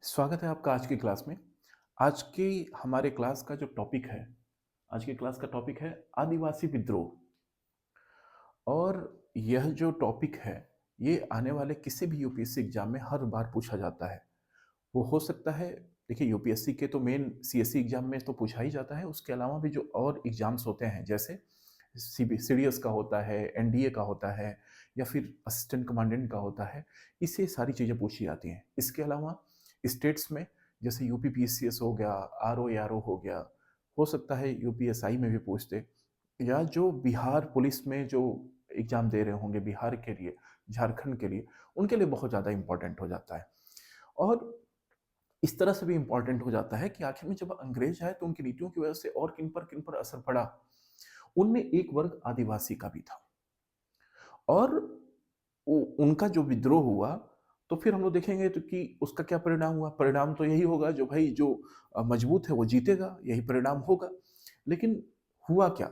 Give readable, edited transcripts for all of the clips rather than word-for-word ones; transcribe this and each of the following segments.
स्वागत है आपका आज की क्लास में। आज की हमारे क्लास का जो टॉपिक है, आज की क्लास का टॉपिक है आदिवासी विद्रोह। और यह जो टॉपिक है, ये आने वाले किसी भी यूपीएससी एग्जाम में हर बार पूछा जाता है। वो हो सकता है, देखिए यूपीएससी के तो मेन सीएससी एग्जाम में तो पूछा ही जाता है, उसके अलावा भी जो और एग्जाम्स होते हैं जैसे सीडीएस का होता है, एनडीए का होता है, या फिर असिस्टेंट कमांडेंट का होता है, इससे सारी चीज़ें पूछी जाती हैं। इसके अलावा स्टेट्स में जैसे यूपी पीसीएस हो गया, आरओ एआरओ हो गया, हो सकता है यूपीएसआई में भी पूछते, या जो बिहार पुलिस में जो एग्जाम दे रहे होंगे बिहार के लिए, झारखंड के लिए, उनके लिए बहुत ज़्यादा इंपॉर्टेंट हो जाता है। और इस तरह से भी इंपॉर्टेंट हो जाता है कि आखिर में जब अंग्रेज आए तो उनकी नीतियों की वजह से और किन पर असर पड़ा। उनमें एक वर्ग आदिवासी का भी था। और उनका जो विद्रोह हुआ, तो फिर हम लोग देखेंगे तो कि उसका क्या परिणाम हुआ। परिणाम तो यही होगा, जो भाई जो मजबूत है वो जीतेगा, यही परिणाम होगा। लेकिन हुआ क्या,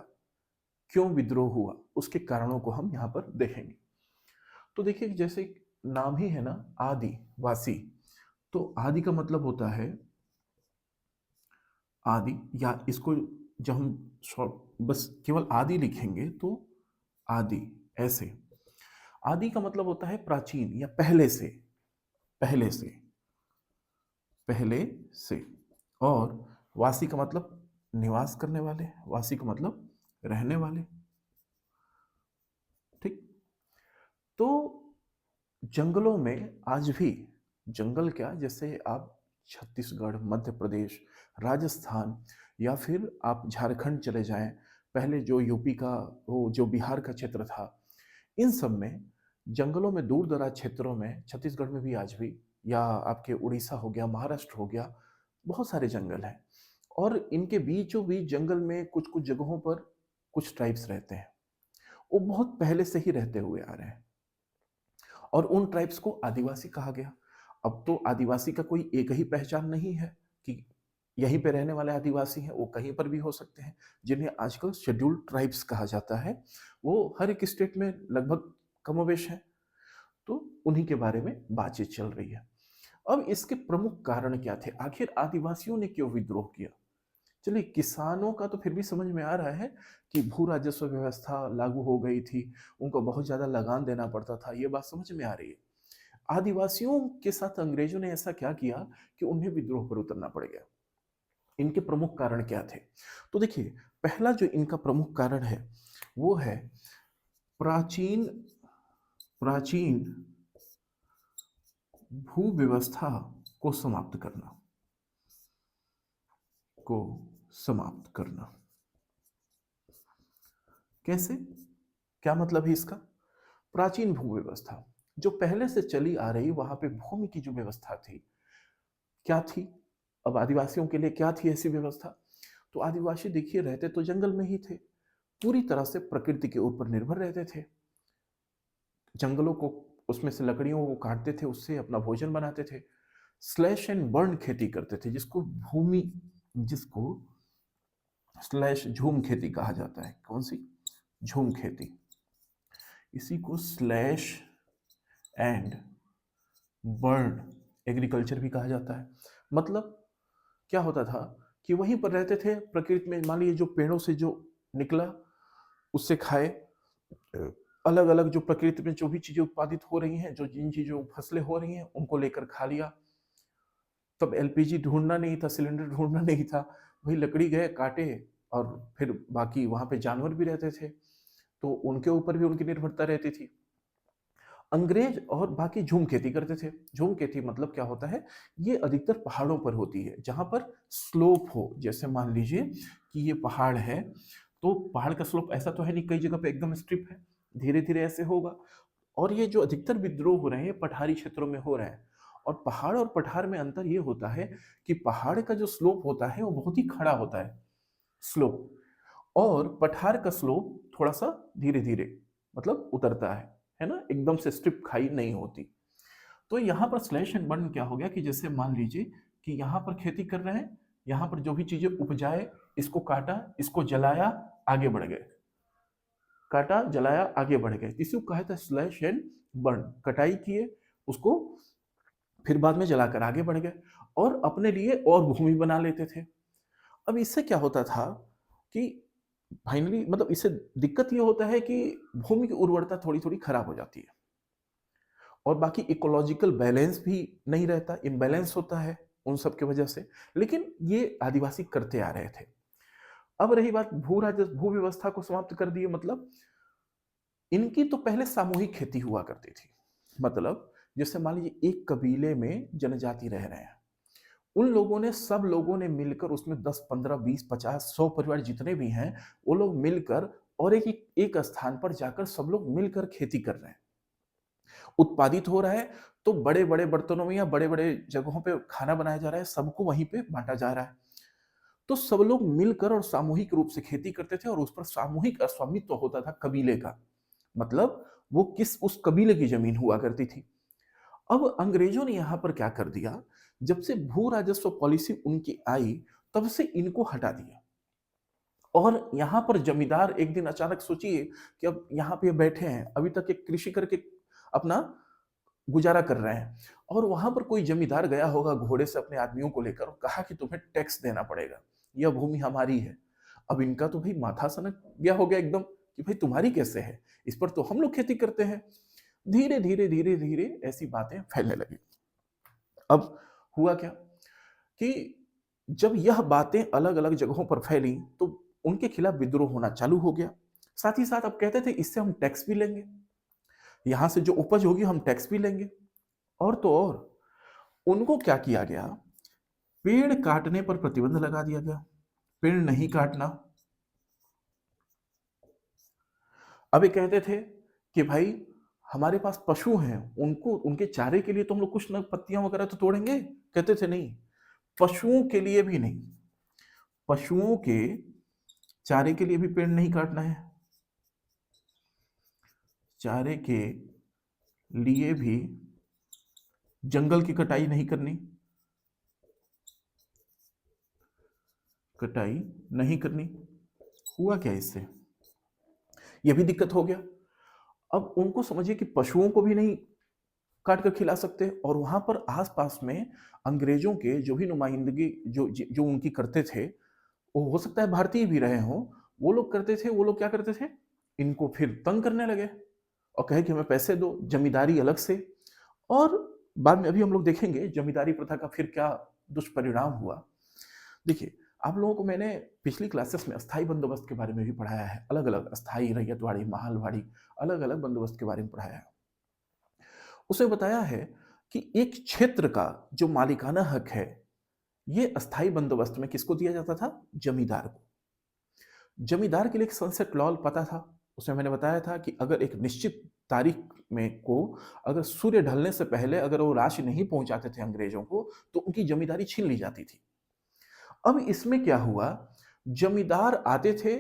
क्यों विद्रोह हुआ, उसके कारणों को हम यहाँ पर देखेंगे। तो देखिए, जैसे नाम ही है ना, आदिवासी। तो आदि का मतलब होता है आदि, या इसको जब हम शॉर्ट बस केवल आदि लिखेंगे तो आदि ऐसे। आदि का मतलब होता है प्राचीन या पहले से, पहले से, पहले से। और वासी का मतलब निवास करने वाले, वासी का मतलब रहने वाले। ठीक। तो जंगलों में आज भी, जंगल क्या, जैसे आप छत्तीसगढ़, मध्य प्रदेश, राजस्थान, या फिर आप झारखंड चले जाएं, पहले जो यूपी का, वो जो बिहार का क्षेत्र था, इन सब में जंगलों में, दूर दराज क्षेत्रों में, छत्तीसगढ़ में भी आज भी, या आपके उड़ीसा हो गया, महाराष्ट्र हो गया, बहुत सारे जंगल हैं। और इनके बीचों बीच जंगल में कुछ कुछ जगहों पर कुछ ट्राइब्स रहते हैं। वो बहुत पहले से ही रहते हुए आ रहे हैं, और उन ट्राइब्स को आदिवासी कहा गया। अब तो आदिवासी का कोई एक ही पहचान नहीं है कि यहीं पे रहने वाले आदिवासी हैं, वो कहीं पर भी हो सकते हैं। जिन्हें आजकल शेड्यूल्ड ट्राइब्स कहा जाता है, वो हर एक स्टेट में लगभग कमोवेश है। तो उन्हीं के बारे में बातचीत चल रही है। अब इसके प्रमुख कारण क्या थे, आखिर आदिवासियों ने क्यों विद्रोह किया। चलिए, किसानों का तो फिर भी समझ में आ रहा है कि भू राजस्व व्यवस्था लागू हो गई थी, उनको बहुत ज्यादा लगान देना पड़ता था, ये बात समझ में आ रही है। आदिवासियों के साथ अंग्रेजों ने ऐसा क्या किया कि उन्हें विद्रोह पर उतरना पड़ गया। इनके प्रमुख कारण क्या थे। तो देखिए, पहला जो इनका प्रमुख कारण है वो है प्राचीन प्राचीन भू व्यवस्था को समाप्त करना, को समाप्त करना। कैसे, क्या मतलब है इसका। प्राचीन भू व्यवस्था जो पहले से चली आ रही, वहां पे भूमि की जो व्यवस्था थी, क्या थी। अब आदिवासियों के लिए क्या थी ऐसी व्यवस्था। तो आदिवासी देखिए, रहते तो जंगल में ही थे, पूरी तरह से प्रकृति के ऊपर निर्भर रहते थे। जंगलों को, उसमें से लकड़ियों को काटते थे, उससे अपना भोजन बनाते थे। स्लैश एंड बर्न खेती करते थे, जिसको स्लैश झूम खेती कहा जाता है। कौन सी, झूम खेती। इसी को स्लैश एंड बर्न एग्रीकल्चर भी कहा जाता है। मतलब क्या होता था कि वहीं पर रहते थे प्रकृति में, मान लीजिए जो पेड़ों से जो निकला उससे खाए। अलग अलग जो प्रकृति में जो भी चीजें उत्पादित हो रही हैं, जो जिन चीजों फसलें हो रही हैं, उनको लेकर खा लिया। तब एलपीजी ढूंढना नहीं था, सिलेंडर ढूंढना नहीं था, वही लकड़ी गए काटे। और फिर बाकी वहां पे जानवर भी रहते थे, तो उनके ऊपर भी उनकी निर्भरता रहती थी। अंग्रेज और बाकी झूम खेती करते थे। झूम खेती मतलब क्या होता है, ये अधिकतर पहाड़ों पर होती है, जहां पर स्लोप हो। जैसे मान लीजिए कि ये पहाड़ है, तो पहाड़ का स्लोप ऐसा तो है नहीं, कई जगह पे एकदम स्ट्रिप है, धीरे धीरे ऐसे होगा। और ये जो अधिकतर विद्रोह हो रहे हैं पठारी क्षेत्रों में हो रहे हैं। और पहाड़ और पठार में अंतर ये होता है कि पहाड़ का जो स्लोप होता है वो बहुत ही खड़ा होता है, स्लोप। और पठार का स्लोप थोड़ा सा धीरे धीरे, मतलब उतरता है ना, एकदम से स्ट्रिप खाई नहीं होती। तो यहाँ पर स्लैश एंड बर्न क्या हो गया कि जैसे मान लीजिए कि यहाँ पर खेती कर रहे हैं, यहाँ पर जो भी चीजें उपजाए, इसको काटा, इसको जलाया, आगे बढ़ गए। काटा, जलाया, आगे बढ़ गए, इसी को कहा था स्लैश एंड बर्न। कटाई किए, उसको फिर बाद में जलाकर आगे बढ़ गए और अपने लिए और भूमि बना लेते थे। अब इससे क्या होता था कि फाइनली मतलब इससे दिक्कत ये होता है कि भूमि की उर्वरता थोड़ी-थोड़ी खराब हो जाती है और बाकी इकोलॉजिकल बैलेंस भी नहीं रहता, इम्बैलेंस होता है उन सब की वजह से। लेकिन ये आदिवासी करते आ रहे थे। अब रही बात भू व्यवस्था को समाप्त कर दिए मतलब इनकी तो पहले सामूहिक खेती हुआ करती थी। मतलब जैसे मान लीजिए एक कबीले में जनजाति रह रहे हैं। उन लोगों ने सब लोगों ने मिलकर उसमें 10, 15, 20, 50, 100 परिवार जितने भी हैं, वो लोग मिलकर और एक स्थान पर जाकर सब लोग मिलकर खेती कर रहे हैं। उत्पादित हो रहा है, तो बड़े-बड़े बर्तनों में या बड़े-बड़े जगहों पे खाना बनाया जा रहा है, सबको वहीं पे बाँटा जा रहा है। तो सब लोग मिलकर और सामूहिक रूप से खेती करते थे और उस पर सामूहिक स्वामित्व होता था कबीले का। मतलब वो किस उस कबीले की ज़मीन हुआ करती थी। अब अंग्रेजों ने यहाँ पर क्या कर दिया, जब से भू राजस्व पॉलिसी उनकी आई, तब से इनको हटा दिया। और यहाँ पर जमींदार एक दिन अचानक सोचिए कि अब यहाँ पे बैठे हैं, अभी तक एक कृषि करके अपना गुजारा कर रहे हैं और वहाँ पर कोई जमींदार गया होगा घोड़े से अपने आदमियों को लेकर और कहा कि तुम्हें टैक्स देना पड़ेगा, यह भूमि हमारी है। अब इनका तो भाई माथा सनक गया हो गया एकदम कि भाई तुम्हारी कैसे है? इस पर तो हम लोग खेती करते हैं। धीरे-धीरे, धीरे-धीरे ऐसी बातें फैलने लगी। अब हुआ क्या कि जब यह बातें अलग-अलग जगहों पर फैली, तो उनके खिलाफ विद्रोह होना चालू हो गया। साथ ही साथ अब कहते थे इससे हम टैक्स भी लेंगे, यहाँ से जो उपज होगी हम टैक्स भी लेंगे। और तो और, उनको क्या किया गया, पेड़ काटने पर प्रतिबंध लगा दिया गया, पेड़ नहीं काटना। अब ये कहते थे कि भाई हमारे पास पशु हैं, उनको उनके चारे के लिए तो हम लोग कुछ न पत्तियाँ वगैरह तो तोड़ेंगे? कहते थे नहीं, पशुओं के लिए भी नहीं। पशुओं के चारे के लिए भी पेड़ नहीं काटना है, चारे के लिए भी जंगल की कटाई नहीं करनी, कटाई नहीं करनी। हुआ क्या इससे? यह भी दिक्कत हो गया। अब उनको समझिए कि पशुओं को भी नहीं काट कर खिला सकते और वहां पर आसपास में अंग्रेजों के जो भी नुमाइंदगी जो उनकी करते थे, वो हो सकता है भारतीय भी रहे हों, वो लोग करते थे, वो लोग क्या करते थे, इनको फिर तंग करने लगे और कहे कि हमें पैसे दो, जमींदारी अलग से। और बाद में अभी हम लोग देखेंगे जमींदारी प्रथा का फिर क्या दुष्परिणाम हुआ। देखिए, आप लोगों को मैंने पिछली क्लासेस में अस्थाई बंदोबस्त के बारे में भी पढ़ाया है, अलग अलग अस्थाई, रैयतवाड़ी, महालवाड़ी, अलग अलग बंदोबस्त के बारे में पढ़ाया है। उसमें बताया है कि एक क्षेत्र का जो मालिकाना हक है, ये अस्थाई बंदोबस्त में किसको दिया जाता था? जमींदार को। जमींदार के लिए एक सनसेट लॉ पता था। उसमें मैंने बताया था कि अगर एक निश्चित तारीख में को अगर सूर्य ढलने से पहले अगर वो राशि नहीं पहुंचाते थे अंग्रेजों को, तो उनकी जमींदारी छीन ली जाती थी। अब इसमें क्या हुआ, जमींदार आते थे,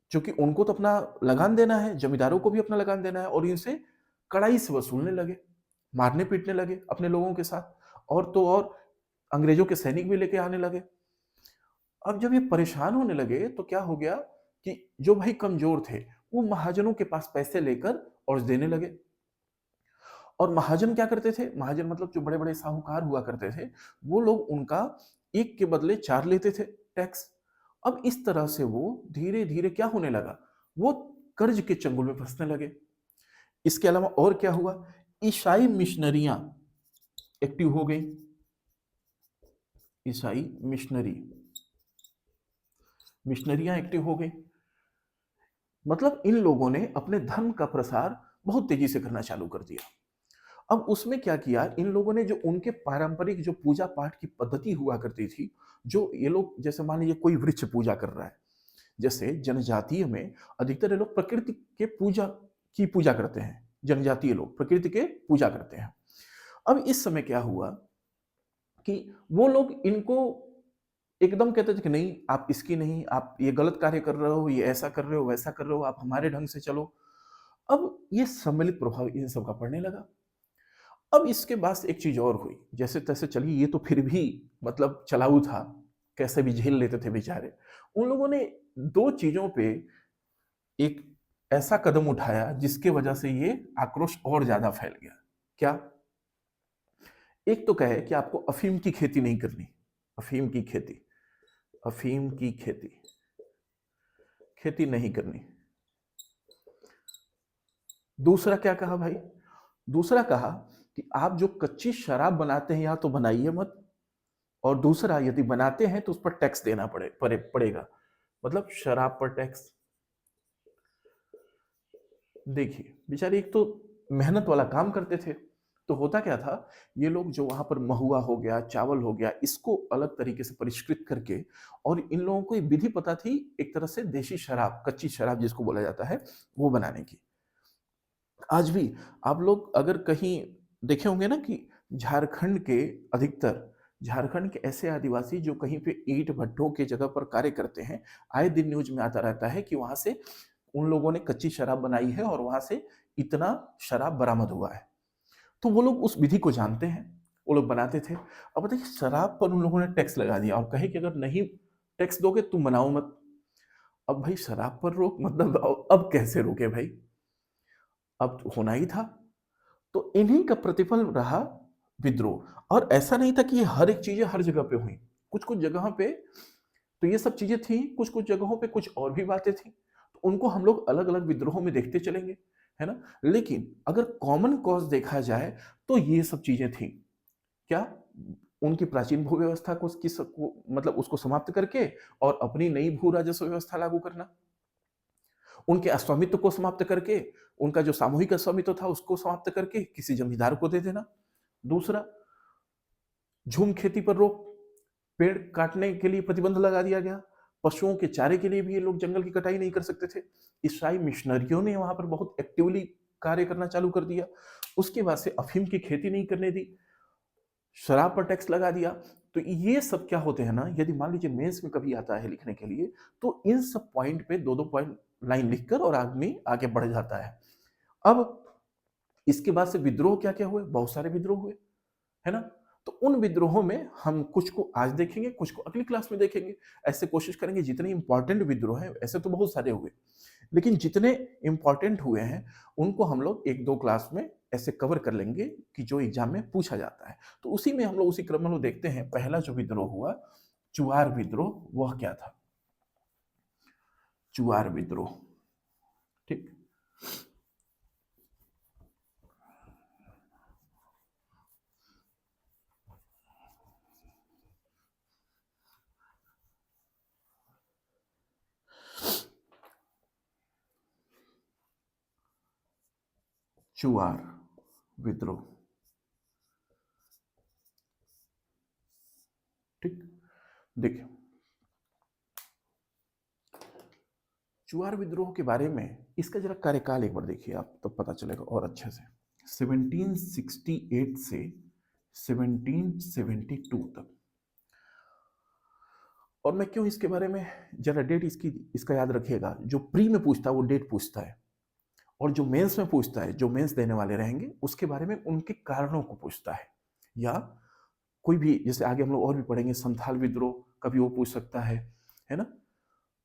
क्योंकि उनको तो अपना लगान देना है, जमींदारों को भी अपना लगान देना है, और इनसे कड़ाई से वसूलने लगे, मारने पीटने लगे अपने लोगों के साथ। और तो और अंग्रेजों के सैनिक भी लेके आने लगे। अब जब ये परेशान होने लगे तो क्या हो गया कि जो भाई कमजोर थे, वो महाजनों के पास पैसे लेकर और देने लगे। और महाजन क्या करते थे, महाजन मतलब जो बड़े बड़े साहूकार हुआ करते थे, वो लोग उनका एक के बदले चार लेते थे टैक्स। अब इस तरह से वो धीरे धीरे क्या होने लगा, वो कर्ज के चंगुल में फंसने लगे। इसके अलावा और क्या हुआ, ईसाई मिशनरियां एक्टिव हो गई। ईसाई मिशनरियां एक्टिव हो गई। मतलब इन लोगों ने अपने धर्म का प्रसार बहुत तेजी से करना चालू कर दिया। अब उसमें क्या किया, इन लोगों ने जो उनके पारंपरिक जो पूजा पाठ की पद्धति हुआ करती थी, जो ये लोग जैसे मान लीजिए कोई वृक्ष पूजा कर रहा है, जैसे जनजातीय में अधिकतर ये लोग प्रकृति के पूजा करते हैं। जनजातीय लोग प्रकृति के पूजा करते हैं। अब इस समय क्या हुआ कि वो लोग इनको एकदम कहते थे कि नहीं, आप इसकी नहीं, आप ये गलत कार्य कर रहे हो, ये ऐसा कर रहे हो, वैसा कर रहे हो, आप हमारे ढंग से चलो। अब ये सम्मिलित प्रभाव इन सब का पड़ने लगा। अब इसके बाद एक चीज और हुई, जैसे तैसे चलिए, ये तो फिर भी मतलब चलाऊ था, कैसे भी झेल लेते थे बेचारे। उन लोगों ने दो चीजों पे एक ऐसा कदम उठाया जिसके वजह से ये आक्रोश और ज्यादा फैल गया। क्या? एक तो कहे कि आपको अफीम की खेती नहीं करनी, अफीम की खेती, अफीम की खेती, खेती नहीं करनी। दूसरा क्या कहा भाई? दूसरा कहा कि आप जो कच्ची शराब बनाते हैं या तो बनाइए मत, और दूसरा यदि बनाते हैं तो उस पर टैक्स देना पड़ेगा। मतलब शराब पर टैक्स। देखिए बेचारे एक तो मेहनत वाला काम करते थे, तो होता क्या था, ये लोग जो वहां पर महुआ हो गया, चावल हो गया, इसको अलग तरीके से परिष्कृत करके, और इन लोगों को एक विधि पता थी एक तरह से देशी शराब, कच्ची शराब जिसको बोला जाता है, वो बनाने की। आज भी आप लोग अगर कहीं देखे होंगे ना कि झारखंड के अधिकतर, झारखंड के ऐसे आदिवासी जो कहीं पे ईंट भट्ठों के जगह पर कार्य करते हैं, आए दिन न्यूज में आता रहता है कि वहां से उन लोगों ने कच्ची शराब बनाई है और वहां से इतना शराब बरामद हुआ है। तो वो लोग उस विधि को जानते हैं, वो लोग बनाते थे। अब बताइए शराब पर उन लोगों ने टैक्स लगा दिया और कहे कि अगर नहीं टैक्स दोगे तुम बनाओ मत। अब भाई शराब पर रोक, मतलब अब कैसे रोके भाई? अब तो होना ही था। तो इन्हीं का प्रतिफल रहा विद्रोह। और ऐसा नहीं था कि ये हर एक चीजें हर जगह पे हुई, कुछ कुछ जगह पे तो ये सब चीजें थी, कुछ कुछ जगहों पे कुछ और भी बातें थी, तो उनको हम लोग अलग अलग विद्रोहों में देखते चलेंगे, है ना। लेकिन अगर कॉमन कॉज देखा जाए तो ये सब चीजें थी। क्या? उनकी प्राचीन भू व्यवस्था को मतलब उसको समाप्त करके और अपनी नई भू राजस्व व्यवस्था लागू करना, उनके स्वामित्व को समाप्त करके, उनका जो सामूहिक स्वामित्व था उसको समाप्त करके किसी जमींदार को दे देना। दूसरा, झूम खेती पर रोक, पेड़ काटने के लिए प्रतिबंध लगा दिया गया। पशुओं के चारे के लिए भी ये लोग जंगल की कटाई नहीं कर सकते थे। ईसाई मिशनरियों ने वहां पर बहुत एक्टिवली कार्य करना चालू कर दिया। उसके बाद से अफीम की खेती नहीं करने दी, शराब पर टैक्स लगा दिया। तो ये सब क्या होते हैं ना, यदि मान लीजिए मेंस में कभी आता है लिखने के लिए, तो इन सब पॉइंट पे दो दो पॉइंट लाइन लिखकर और आदमी आगे बढ़ जाता है। अब इसके बाद से विद्रोह क्या क्या हुए, बहुत सारे विद्रोह हुए, है ना। तो उन विद्रोहों में हम कुछ को आज देखेंगे, कुछ को अगली क्लास में देखेंगे। ऐसे कोशिश करेंगे जितने इंपॉर्टेंट विद्रोह हैं, ऐसे तो बहुत सारे हुए, लेकिन जितने इंपॉर्टेंट हुए हैं उनको हम लोग एक दो क्लास में ऐसे कवर कर लेंगे कि जो एग्जाम में पूछा जाता है। तो उसी में हम लोग उसी क्रम में लोग देखते हैं। पहला जो विद्रोह हुआ, चुआर विद्रोह, वह क्या था? चुआर विद्रोह, ठीक। चुआर विद्रोह, ठीक। देखिए चुआर विद्रोह के बारे में इसका जरा कार्यकाल एक बार देखिए आप, तब पता चलेगा और अच्छे से। 1768 से 1772 तक। और मैं क्यों इसके बारे में, जरा डेट इसकी इसका याद रखिएगा। जो प्री में पूछता है वो डेट पूछता है, और जो मेंस में पूछता है, जो मेंस देने वाले रहेंगे उसके बारे में उनके कारणों को पूछता है। या कोई भी, जैसे आगे हम लोग और भी पढ़ेंगे, संथाल विद्रोह कभी वो पूछ सकता है ना।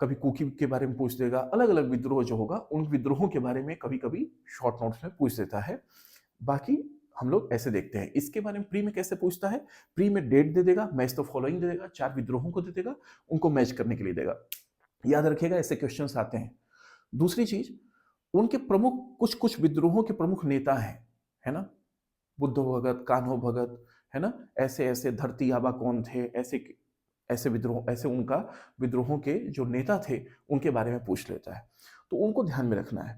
कभी कुकी के बारे में पूछ देगा। अलग अलग विद्रोह जो होगा उन विद्रोहों के बारे में कभी कभी शॉर्ट नोट्स में पूछ देता है। बाकी हम लोग ऐसे देखते हैं। इसके बारे में प्री में कैसे पूछता है, प्री में डेट दे देगा, मैच द फॉलोइंग दे देगा, चार विद्रोहों को दे देगा, उनको मैच करने के लिए देगा। याद रखिएगा ऐसे क्वेश्चंस आते हैं। दूसरी चीज, उनके प्रमुख कुछ कुछ विद्रोहों के प्रमुख नेता हैं, है ना। बुद्ध भगत, कान्हो भगत, है ना। ऐसे ऐसे धरती आबा कौन थे, ऐसे ऐसे विद्रोह, ऐसे उनका विद्रोहों के जो नेता थे उनके बारे में पूछ लेता है। तो उनको ध्यान में रखना है।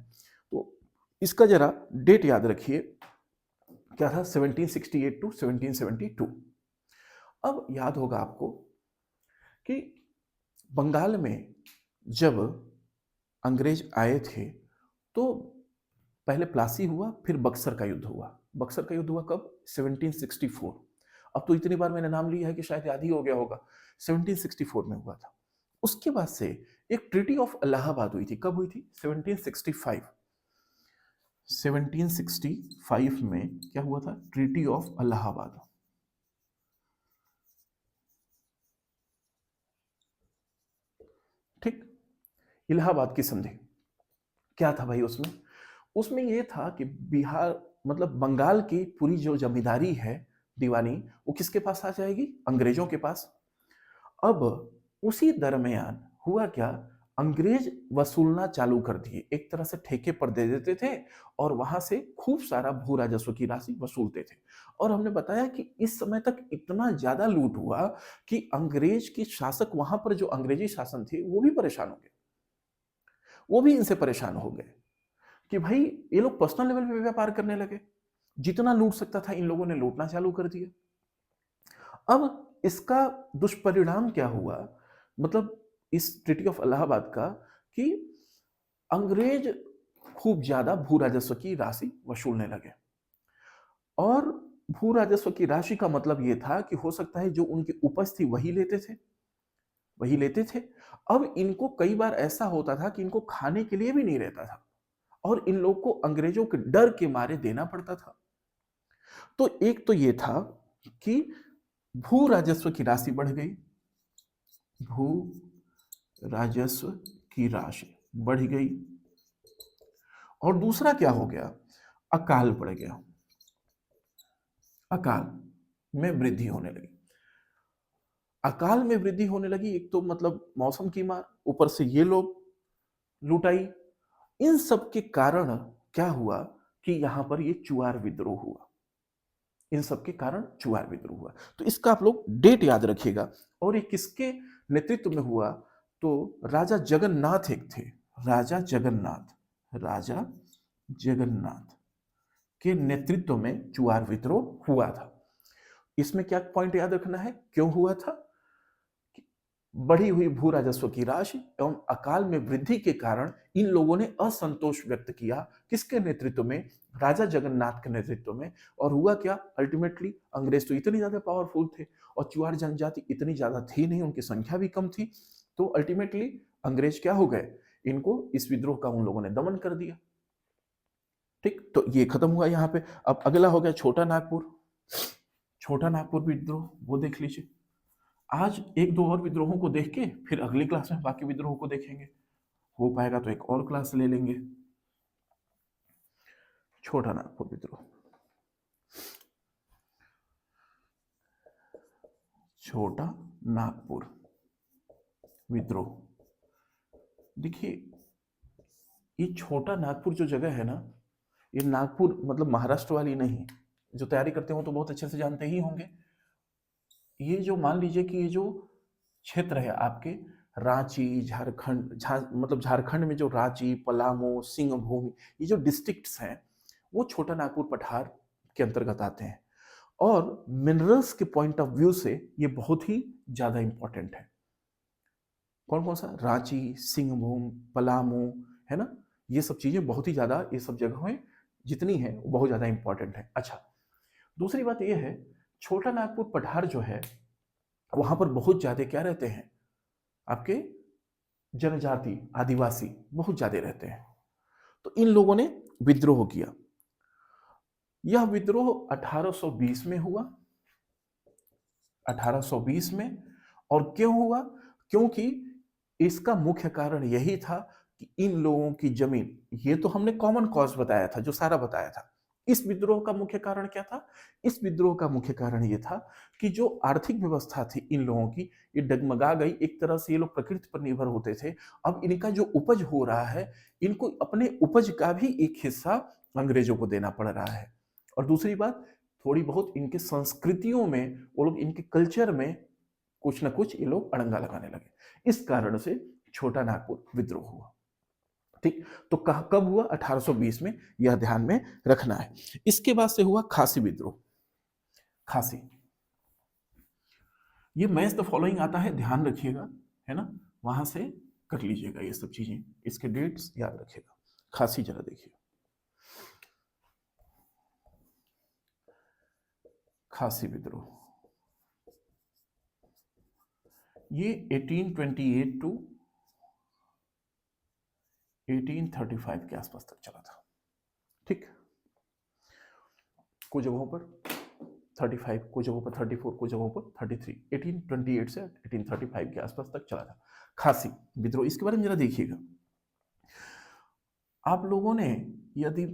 तो इसका जरा डेट याद रखिए, क्या था? 1768 टू 1772। अब याद होगा आपको कि बंगाल में जब अंग्रेज आए थे तो पहले प्लासी हुआ, फिर बक्सर का युद्ध हुआ। बक्सर का युद्ध हुआ कब? 1764। अब तो इतनी बार मैंने नाम लिया है कि शायद याद ही हो गया होगा। 1764 में हुआ था। उसके बाद से एक ट्रीटी ऑफ इलाहाबाद हुई थी। कब हुई थी? 1765। 1765 में क्या हुआ था? Treaty of Allahabad. ठीक। इलाहाबाद की संधि क्या था भाई उसमें? उसमें यह था कि बिहार, मतलब बंगाल की पूरी जो जमींदारी है दीवानी, वो किसके पास आ जाएगी? अंग्रेजों के पास। अब उसी दरमियान हुआ क्या, अंग्रेज वसूलना चालू कर दिए, एक तरह से ठेके पर दे देते थे और वहां से खूब सारा भू राजस्व की राशि वसूलते थे। और हमने बताया कि इस समय तक इतना ज्यादा लूट हुआ कि अंग्रेज के शासक, वहां पर जो अंग्रेजी शासन थे, वो भी परेशान हो गए, वो भी इनसे परेशान हो गए कि भाई ये लोग पर्सनल लेवल पे व्यापार करने लगे, जितना लूट सकता था इन लोगों ने लूटना चालू कर दिया। अब इसका दुष्परिणाम क्या हुआ, मतलब इस ट्रीटी ऑफ इलाहाबाद का, कि अंग्रेज खूब ज्यादा भू राजस्व की राशि वसूलने लगे। और भू राजस्व की राशि का मतलब यह था कि हो सकता है जो उनकी उपज थी वही लेते थे, वही लेते थे। अब इनको कई बार ऐसा होता था कि इनको खाने के लिए भी नहीं रहता था और इन लोग को अंग्रेजों के डर के मारे देना पड़ता था। तो एक तो ये था कि भू राजस्व की राशि बढ़ गई, भू राजस्व की राशि बढ़ गई। और दूसरा क्या हो गया, अकाल पड़ गया, अकाल में वृद्धि होने लगी। अकाल में वृद्धि होने लगी, एक तो मतलब मौसम की मार, ऊपर से ये लोग लुटाई। इन सब के कारण क्या हुआ कि यहां पर ये चुआर विद्रोह हुआ, इन सब के कारण चुआर विद्रोह हुआ। तो इसका आप लोग डेट याद रखिएगा। और ये किसके नेतृत्व में हुआ, तो राजा जगन्नाथ एक थे, राजा जगन्नाथ, राजा जगन्नाथ के नेतृत्व में चुआर विद्रोह हुआ था। इसमें क्या पॉइंट याद रखना है, क्यों हुआ था? बढ़ी हुई भू राजस्व की राशि एवं अकाल में वृद्धि के कारण इन लोगों ने असंतोष व्यक्त किया, किसके नेतृत्व में? राजा जगन्नाथ के नेतृत्व में। और हुआ क्या, अल्टीमेटली अंग्रेज तो इतने ज्यादा पावरफुल थे और चुआर जनजाति इतनी ज्यादा थी नहीं, उनकी संख्या भी कम थी। तो अल्टीमेटली अंग्रेज क्या हो गए, इनको, इस विद्रोह का उन लोगों ने दमन कर दिया। ठीक, तो ये खत्म हुआ यहाँ पे। अब अगला हो गया छोटा नागपुर, छोटा नागपुर विद्रोह, वो देख लीजिए। आज एक दो और विद्रोहों को देख के फिर अगली क्लास में बाकी विद्रोहों को देखेंगे, हो पाएगा तो एक और क्लास ले लेंगे। छोटा नागपुर विद्रोह, छोटा नागपुर विद्रोह। देखिए, ये छोटा नागपुर जो जगह है ना, ये नागपुर मतलब महाराष्ट्र वाली नहीं, जो तैयारी करते हो तो बहुत अच्छे से जानते ही होंगे। ये जो मान लीजिए कि ये जो क्षेत्र है आपके रांची, झारखंड, मतलब झारखंड में जो रांची, पलामू, सिंहभूम, ये जो डिस्ट्रिक्ट्स हैं, वो छोटा नागपुर पठार के अंतर्गत आते हैं। और मिनरल्स के पॉइंट ऑफ व्यू से ये बहुत ही ज्यादा इंपॉर्टेंट है। कौन कौन सा? रांची, सिंहभूम, पलामू, है ना, ये सब चीजें बहुत ही ज्यादा, ये सब जगहें जितनी है वो बहुत ज्यादा इंपॉर्टेंट है। अच्छा, दूसरी बात यह है, छोटा नागपुर पठार जो है, वहां पर बहुत ज्यादा क्या रहते हैं आपके, जनजाति, आदिवासी बहुत ज्यादा रहते हैं। तो इन लोगों ने विद्रोह किया। यह विद्रोह 1820 में हुआ, 1820 में। और क्यों हुआ? क्योंकि इसका मुख्य कारण यही था कि इन लोगों की जमीन, ये तो हमने कॉमन कॉज बताया था, जो सारा बताया था। इस विद्रोह का मुख्य कारण क्या था? इस विद्रोह का मुख्य कारण ये था कि जो आर्थिक व्यवस्था थी इन लोगों की, ये डगमगा गई। एक तरह से ये लोग प्रकृति पर निर्भर होते थे। अब इनका जो उपज हो रहा है, इनको अपने उपज का भी एक हिस्सा अंग्रेजों को देना पड़ रहा है। और दूसरी बात, थोड़ी बहुत इनके संस्कृतियों में, वो लोग इनके कल्चर में कुछ ना कुछ ये लोग अड़ंगा लगाने लगे। इस कारण से छोटा नागपुर विद्रोह हुआ। ठीक, तो कब हुआ? 1820 में, यह ध्यान में रखना है। इसके बाद से हुआ खासी विद्रोह। खासी, ये मैच द फॉलोइंग आता है, ध्यान रखिएगा, है ना, वहां से कर लीजिएगा ये सब चीजें, इसके डेट्स याद रखिएगा। खासी जरा देखिए, खासी विद्रोह, ये 1828 टू 1835 के आसपास तक चला था। ठीक, कुछ जगहों पर 35, कुछ जगहों पर 34, कुछ जगहों पर 33, 1828 से 1835 के आसपास तक चला था खासी विद्रोह। इसके बारे में जरा देखिएगा। आप लोगों ने यदि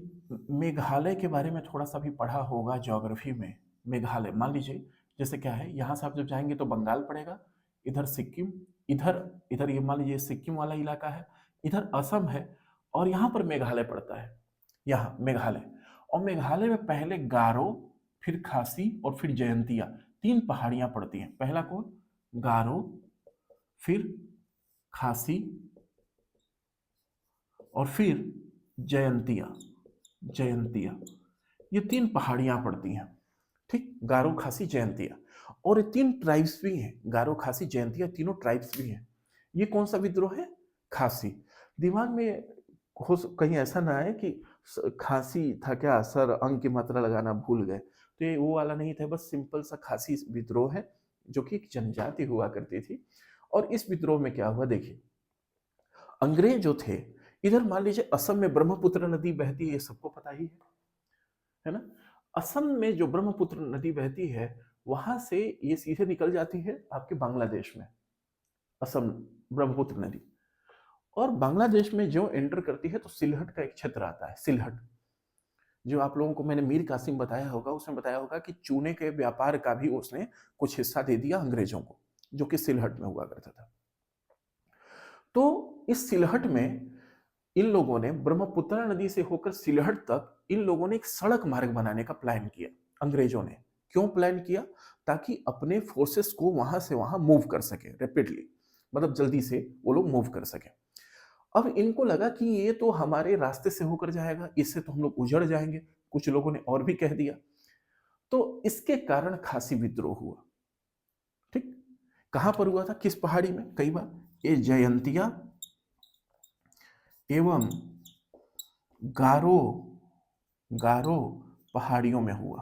मेघालय के बारे में थोड़ा सा भी पढ़ा होगा ज्योग्राफी में, मेघालय, मान लीजिए जैसे क्या है, यहाँ से आप जब जाएंगे तो बंगाल पड़ेगा, इधर सिक्किम, इधर इधर ये मान लीजिए सिक्किम वाला इलाका है, इधर असम है, और यहाँ पर मेघालय पड़ता है, यहाँ मेघालय। और मेघालय में पहले गारो, फिर खासी और फिर जयंतिया, 3 पहाड़ियां पड़ती हैं। पहला कौन? गारो, फिर खासी और फिर जयंतिया। जयंतिया, ये 3 पहाड़ियां पड़ती हैं, ठीक, गारो खासी जयंतिया। और ये 3 ट्राइब्स भी हैं, गारो खासी जयंतिया, तीनों ट्राइब्स भी हैं। ये कौन सा विद्रोह है? खासी। दिमाग में कहीं ऐसा ना आए कि खासी था क्या सर, अंक की मात्रा लगाना भूल गए, तो ये वो वाला नहीं था, बस सिंपल सा खासी विद्रोह है, जो कि एक जनजाति हुआ करती थी। और इस विद्रोह में क्या हुआ देखिए, अंग्रेज जो थे, इधर मान लीजिए असम में ब्रह्मपुत्र नदी बहती है, ये सबको पता ही है ना। असम में जो ब्रह्मपुत्र नदी बहती है, वहां से ये सीधे निकल जाती है आपके बांग्लादेश में, असम ब्रह्मपुत्र नदी। और बांग्लादेश में जो एंटर करती है तो सिलहट का एक क्षेत्र आता है, सिलहट, जो आप लोगों को मैंने मीर कासिम बताया होगा, उसने बताया होगा कि चूने के व्यापार का भी उसने कुछ हिस्सा दे दिया अंग्रेजों को, जो कि सिलहट में हुआ करता था। तो इस सिलहट में इन लोगों ने ब्रह्मपुत्र नदी से होकर सिलहट तक इन लोगों ने एक सड़क मार्ग बनाने का प्लान किया, अंग्रेजों ने। क्यों प्लान किया? ताकि अपने फोर्सेस को वहां से वहां मूव कर सके रैपिडली, मतलब जल्दी से वो लोग मूव कर सके। अब इनको लगा कि ये तो हमारे रास्ते से होकर जाएगा, इससे तो हम लोग उजड़ जाएंगे, कुछ लोगों ने और भी कह दिया। तो इसके कारण खासी विद्रोह हुआ, ठीक। कहां पर हुआ था, किस पहाड़ी में? कई बार ये जयंतिया एवं गारो, गारो पहाड़ियों में हुआ।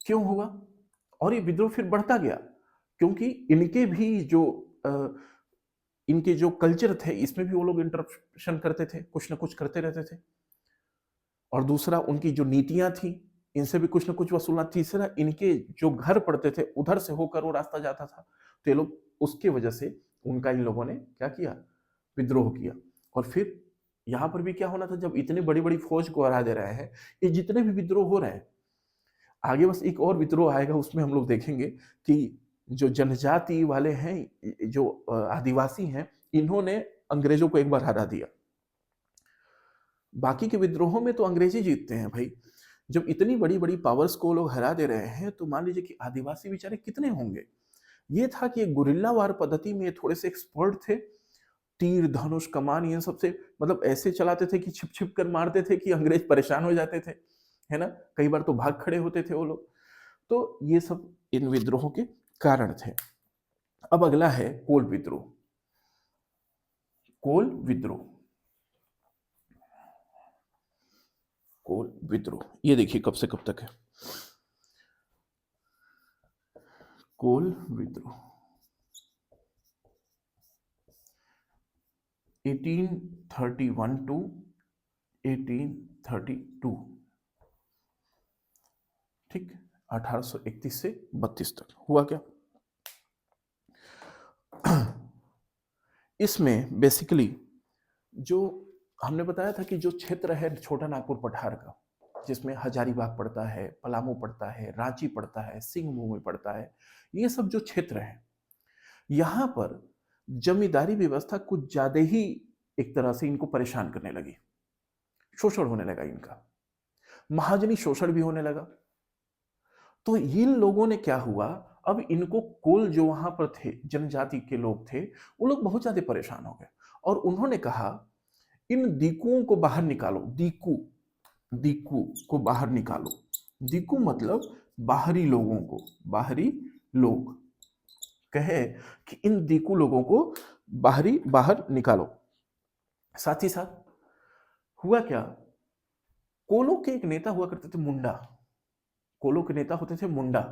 क्यों हुआ? और ये विद्रोह फिर बढ़ता गया, क्योंकि इनके भी जो इनके जो कल्चर थे, इसमें भी वो लोग इंटरप्शन करते थे, कुछ ना कुछ करते रहते थे। और दूसरा, उनकी जो नीतियां थी, इनसे भी कुछ ना कुछ वसूलना। तीसरा, इनके जो घर पड़ते थे उधर से होकर वो रास्ता जाता था, तो ये लोग उसकी वजह से उनका इन लोगों ने क्या किया, विद्रोह किया। और फिर यहां पर भी क्या होना था, जब इतनी बड़ी बड़ी फौज को हरा दे रहे हैं, ये जितने भी विद्रोह हो रहे हैं, आगे बस एक और विद्रोह आएगा, उसमें हम लोग देखेंगे कि जो जनजाति वाले हैं, जो आदिवासी हैं, इन्होंने अंग्रेजों को एक बार हरा दिया। बाकी के विद्रोहों में तो अंग्रेजी जीतते हैं भाई। जब इतनी बड़ी बड़ी पावर्स को लोग हरा दे रहे हैं, तो मान लीजिए कि आदिवासी बेचारे कितने होंगे। ये था कि गुरिल्ला वार पद्धति में थोड़े से एक्सपर्ट थे, तीर धनुष कमान इन सबसे, मतलब ऐसे चलाते थे कि छिप छिप कर मारते थे कि अंग्रेज परेशान हो जाते थे, है ना। कई बार तो भाग खड़े होते थे वो लोग। तो ये सब इन विद्रोहों के कारण थे। अब अगला है कोल विद्रोह। कोल विद्रोह, कोल विद्रोह, ये देखिए कब से कब तक है। कोल विद्रोह 1831 टू 1832, ठीक, 1831 से 32 तक हुआ क्या। इसमें बेसिकली जो हमने बताया था कि जो क्षेत्र है छोटा नागपुर पठार का, जिसमें हजारीबाग पड़ता है, पलामू पड़ता है, रांची पड़ता है, सिंहभूमि पड़ता है, ये सब जो क्षेत्र है, यहां पर जमींदारी व्यवस्था कुछ ज्यादा ही एक तरह से इनको परेशान करने लगी, शोषण होने लगा इनका, महाजनी शोषण भी होने लगा। तो इन लोगों ने क्या हुआ, अब इनको कुल जो वहां पर थे जनजाति के लोग थे, वो लोग बहुत ज्यादा परेशान हो गए, और उन्होंने कहा इन दीकुओं को बाहर निकालो। दीकू, दीकू को बाहर निकालो। दीकू मतलब बाहरी लोगों को, बाहरी लोग, कहे कि इन दीकू लोगों को बाहर निकालो। साथ ही साथ हुआ क्या, कोलो के एक नेता हुआ करते थे मुंडा, कोलो के नेता होते थे मुंडा,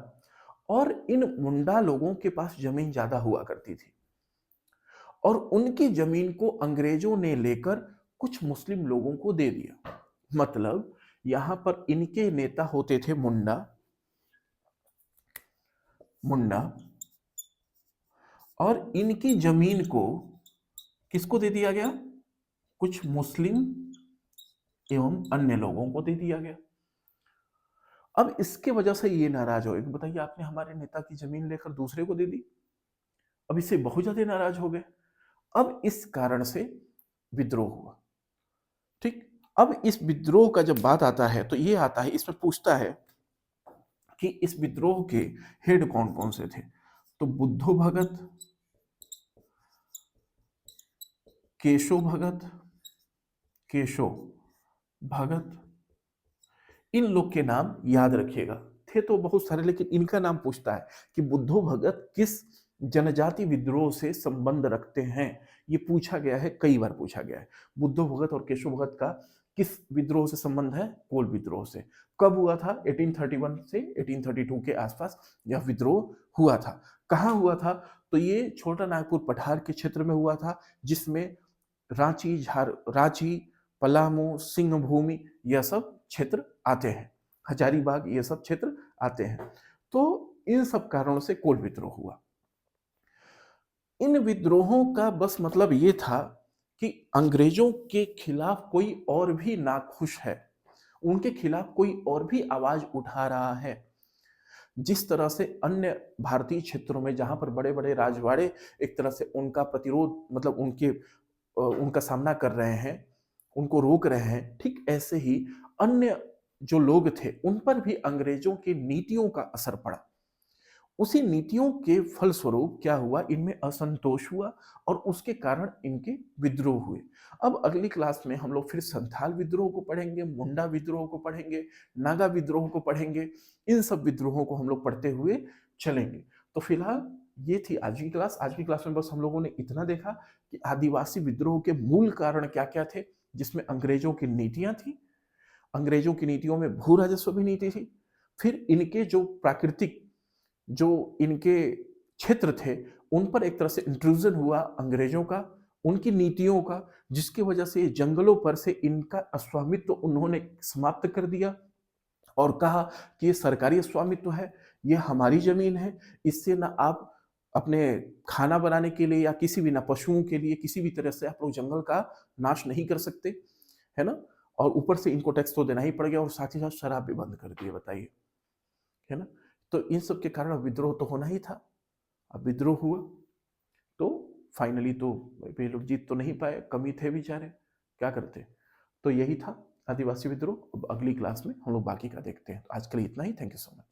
और इन मुंडा लोगों के पास जमीन ज्यादा हुआ करती थी, और उनकी जमीन को अंग्रेजों ने लेकर कुछ मुस्लिम लोगों को दे दिया। मतलब यहां पर इनके नेता होते थे मुंडा, मुंडा, और इनकी जमीन को किसको दे दिया गया, कुछ मुस्लिम एवं अन्य लोगों को दे दिया गया। अब इसके वजह से ये नाराज हो गए कि बताइए आपने हमारे नेता की जमीन लेकर दूसरे को दे दी। अब इससे बहुत ज्यादा नाराज हो गए। अब इस कारण से विद्रोह हुआ। ठीक। अब इस विद्रोह का जब बात आता है तो ये आता है, इसमें पूछता है कि इस विद्रोह के हेड कौन कौन से थे। तो बुद्धो भगत, केशव भगत, केशव भगत, इन लोग के नाम याद रखिएगा। थे तो बहुत सारे, लेकिन इनका नाम पूछता है कि बुद्धो भगत किस जनजाति विद्रोह से संबंध रखते हैं। ये पूछा गया है, कई बार पूछा गया है। बुद्धो भगत और केशव भगत का किस विद्रोह से संबंध है? कोल विद्रोह से। कब हुआ था? 1831 से 1832 के आसपास यह विद्रोह हुआ था। कहाँ हुआ था? तो ये छोटा नागपुर पठार के क्षेत्र में हुआ था, जिसमें रांची, पलामू, सिंहभूमि, यह सब क्षेत्र आते हैं। हजारीबाग, ये सब क्षेत्र आते हैं। तो इन सब कारणों से कोल विद्रोह हुआ। इन विद्रोहों का बस मतलब ये था कि अंग्रेजों के खिलाफ कोई और भी नाखुश है, उनके खिलाफ कोई और भी आवाज उठा रहा है। जिस तरह से अन्य भारतीय क्षेत्रों में जहां पर बड़े बड़े राजवाड़े एक तरह से उनका प्रतिरोध, मतलब उनका सामना कर रहे हैं, उनको रोक रहे हैं, ठीक ऐसे ही अन्य जो लोग थे उन पर भी अंग्रेजों की नीतियों का असर पड़ा। उसी नीतियों के फलस्वरूप क्या हुआ? इनमें असंतोष हुआ और उसके कारण इनके विद्रोह हुए। अब अगली क्लास में हम लोग फिर संथाल विद्रोह को पढ़ेंगे, मुंडा विद्रोह को पढ़ेंगे, नागा विद्रोह को पढ़ेंगे। इन सब विद्रोहों को हम लोग पढ़ते हुए चलेंगे। तो फिलहाल ये थी आज की क्लास। आज की क्लास में बस हम लोगों ने इतना देखा कि आदिवासी विद्रोह के मूल कारण क्या क्या थे, जिसमें अंग्रेजों की नीतियां थी। अंग्रेजों की नीतियों में भू राजस्व भी नीति थी। फिर इनके जो प्राकृतिक, जो इनके क्षेत्र थे, उन पर एक तरह से इंट्रूजन हुआ अंग्रेजों का, उनकी नीतियों का, जिसकी वजह से जंगलों पर से इनका स्वामित्व उन्होंने समाप्त कर दिया और कहा कि ये सरकारी स्वामित्व है, ये हमारी जमीन है, इससे ना आप अपने खाना बनाने के लिए या किसी भी, ना पशुओं के लिए किसी भी तरह से आप लोग जंगल का नाश नहीं कर सकते, है ना। और ऊपर से इनको टैक्स तो देना ही पड़ गया और साथ ही साथ शराब भी बंद कर दिए, बताइए, है ना। तो इन सब के कारण विद्रोह तो होना ही था। अब विद्रोह हुआ तो फाइनली तो वे लोग जीत तो नहीं पाए, कम ही थे बेचारे, क्या करते। तो यही था आदिवासी विद्रोह। अब अगली क्लास में हम लोग बाकी का देखते हैं। तो आज के लिए इतना ही। Thank you so much.